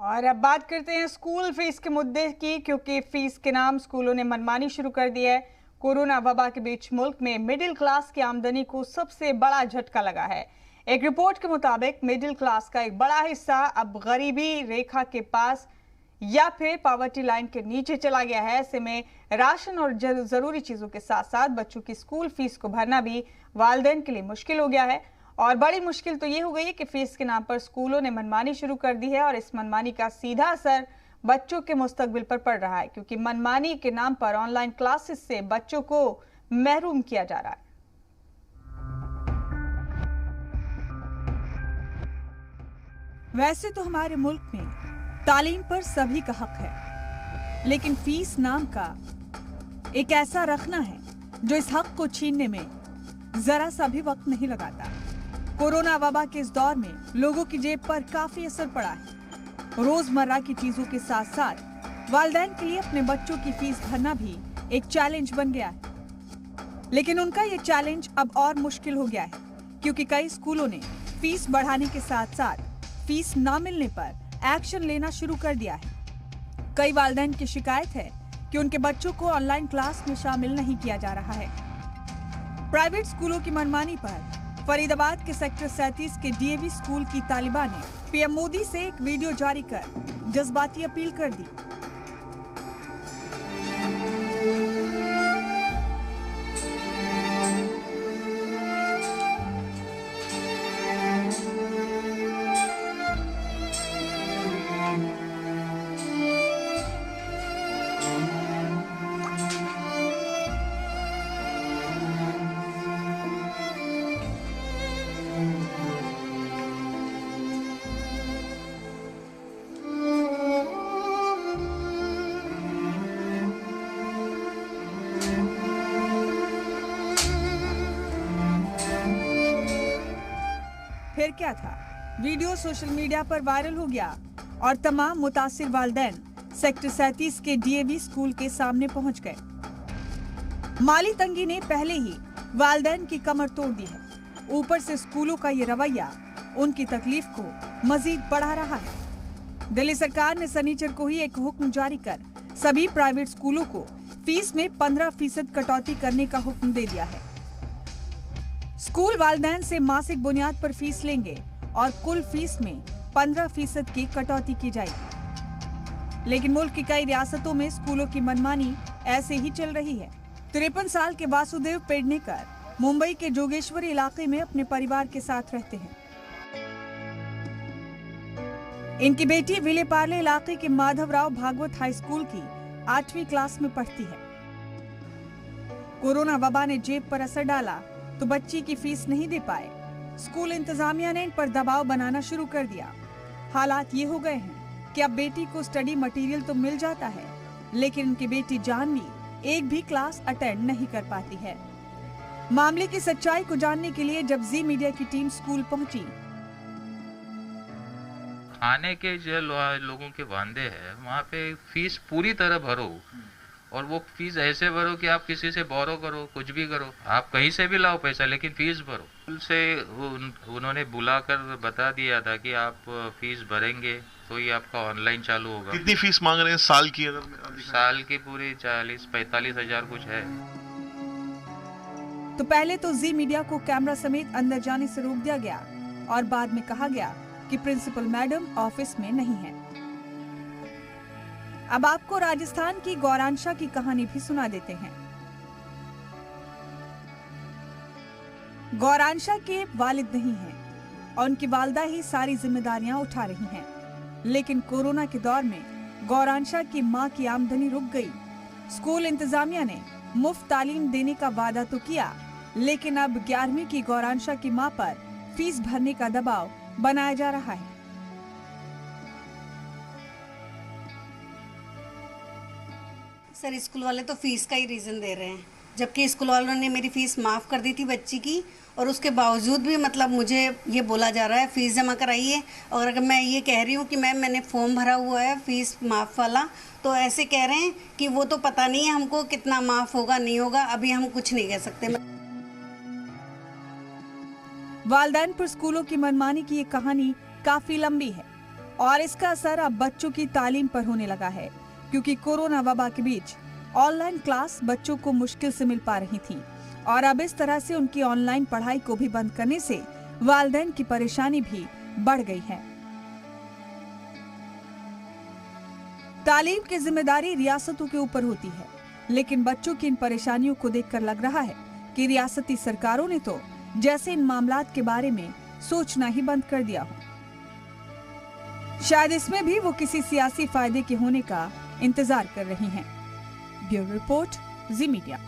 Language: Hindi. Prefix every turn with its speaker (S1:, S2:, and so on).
S1: और अब बात करते हैं स्कूल फीस के मुद्दे की, क्योंकि फीस के नाम स्कूलों ने मनमानी शुरू कर दी है। कोरोना वबा के बीच मुल्क में मिडिल क्लास की आमदनी को सबसे बड़ा झटका लगा है। एक रिपोर्ट के मुताबिक मिडिल क्लास का एक बड़ा हिस्सा अब गरीबी रेखा के पास या फिर पॉवर्टी लाइन के नीचे चला गया है। ऐसे में राशन और जरूरी चीजों के साथ साथ बच्चों की स्कूल फीस को भरना भी वालिदैन के लिए मुश्किल हो गया है। और बड़ी मुश्किल तो ये हो गई है कि फीस के नाम पर स्कूलों ने मनमानी शुरू कर दी है और इस मनमानी का सीधा असर बच्चों के मुस्तकबिल पर पड़ रहा है, क्योंकि मनमानी के नाम पर ऑनलाइन क्लासेस से बच्चों को महरूम किया जा रहा है।
S2: वैसे तो हमारे मुल्क में तालीम पर सभी का हक है, लेकिन फीस नाम का एक ऐसा रखना है जो इस हक को छीनने में जरा सा भी वक्त नहीं लगाता। कोरोना वबा के इस दौर में लोगों की जेब पर काफी असर पड़ा है। रोजमर्रा की चीजों के साथ साथ वालिदैन के लिए अपने बच्चों की फीस भरना भी एक चैलेंज बन गया है। लेकिन उनका ये चैलेंज अब और मुश्किल हो गया है, क्योंकि कई स्कूलों ने फीस बढ़ाने के साथ साथ फीस ना मिलने पर एक्शन लेना शुरू कर दिया है। कई वालिदैन की शिकायत है कि उनके बच्चों को ऑनलाइन क्लास में शामिल नहीं किया जा रहा है। प्राइवेट स्कूलों की मनमानी पर फरीदाबाद के सेक्टर 37 के डीएवी स्कूल की तालिबा ने पीएम मोदी से एक वीडियो जारी कर जज्बाती अपील कर दी। फिर क्या था, वीडियो सोशल मीडिया पर वायरल हो गया और तमाम मुतासिर वालिदैन सेक्टर 37 के डीएवी स्कूल के सामने पहुंच गए। माली तंगी ने पहले ही वालिदैन की कमर तोड़ दी है, ऊपर से स्कूलों का ये रवैया उनकी तकलीफ को मजीद बढ़ा रहा है। दिल्ली सरकार ने शनिचर को ही एक हुक्म जारी कर सभी प्राइवेट स्कूलों को फीस में 15% कटौती करने का हुक्म दे दिया है। स्कूल वालिदैन से मासिक बुनियाद पर फीस लेंगे और कुल फीस में 15% की कटौती की जाएगी। लेकिन मुल्क की कई रियासतों में स्कूलों की मनमानी ऐसे ही चल रही है। 53 साल के वासुदेव पेडनेकर मुंबई के जोगेश्वरी इलाके में अपने परिवार के साथ रहते हैं। इनकी बेटी विलेपार्ले इलाके के माधवराव भागवत हाई स्कूल की 8वीं क्लास में पढ़ती है। कोरोना वबा ने जेब पर असर डाला तो बच्ची की फीस नहीं दे पाए। स्कूल इंतजामिया ने इन पर दबाव बनाना शुरू कर दिया। हालात ये हो गए हैं कि अब बेटी को स्टडी मटेरियल तो मिल जाता है, लेकिन उनकी बेटी जानवी एक भी क्लास अटेंड नहीं कर पाती है। मामले की सच्चाई को जानने के लिए जब जी मीडिया की टीम स्कूल पहुंची,
S3: खाने के जो लोगों के वांदे हैं वहाँ पे फीस पूरी तरह भरो, और वो फीस ऐसे भरो कि आप किसी से बोरो करो, कुछ भी करो, आप कहीं से भी लाओ पैसा, लेकिन फीस भरो। स्कूल से उन्होंने बुलाकर बता दिया था कि आप फीस भरेंगे तो ही आपका ऑनलाइन चालू होगा।
S4: कितनी फीस मांग रहे हैं साल की? अगर
S3: साल की पूरी 40-45 हजार कुछ है।
S2: तो पहले तो जी मीडिया को कैमरा समेत अंदर जाने से रोक दिया गया और बाद में कहा गया कि प्रिंसिपल मैडम ऑफिस में नहीं है। अब आपको राजस्थान की गौरांशा की कहानी भी सुना देते हैं। गौरांशा के वालिद नहीं हैं और उनकी वालिदा ही सारी जिम्मेदारियां उठा रही हैं। लेकिन कोरोना के दौर में गौरांशा की मां की आमदनी रुक गई। स्कूल इंतजामिया ने मुफ्त तालीम देने का वादा तो किया, लेकिन अब 11वीं की गौरांशा की मां पर फीस भरने का दबाव बनाया जा रहा है।
S5: सर, स्कूल वाले तो फीस का ही रीज़न दे रहे हैं, जबकि स्कूल वालों ने मेरी फ़ीस माफ़ कर दी थी बच्ची की, और उसके बावजूद भी मतलब मुझे ये बोला जा रहा है फ़ीस जमा कराइए। और अगर मैं ये कह रही हूँ कि मैम मैंने फॉर्म भरा हुआ है फ़ीस माफ़ वाला, तो ऐसे कह रहे हैं कि वो तो पता नहीं है हमको कितना माफ़ होगा नहीं होगा, अभी हम कुछ नहीं कह सकते।
S2: वालिदैन पर स्कूलों की मनमानी की ये कहानी काफी लंबी है। और इसका असर अब बच्चों की तालीम पर होने लगा है, क्योंकि कोरोना वबा के बीच ऑनलाइन क्लास बच्चों को मुश्किल से मिल पा रही थी और अब इस तरह से उनकी ऑनलाइन पढ़ाई को भी बंद करने से वालिदैन की परेशानी भी बढ़ गई है। तालीम की जिम्मेदारी रियासतों के ऊपर होती है, लेकिन बच्चों की इन परेशानियों को देखकर लग रहा है कि रियासती सरकारों ने तो जैसे इन मामलात के बारे में सोचना ही बंद कर दिया हो। शायद इसमें भी वो किसी सियासी फायदे के होने का इंतजार कर रही हैं। ब्यूरो रिपोर्ट, जी मीडिया।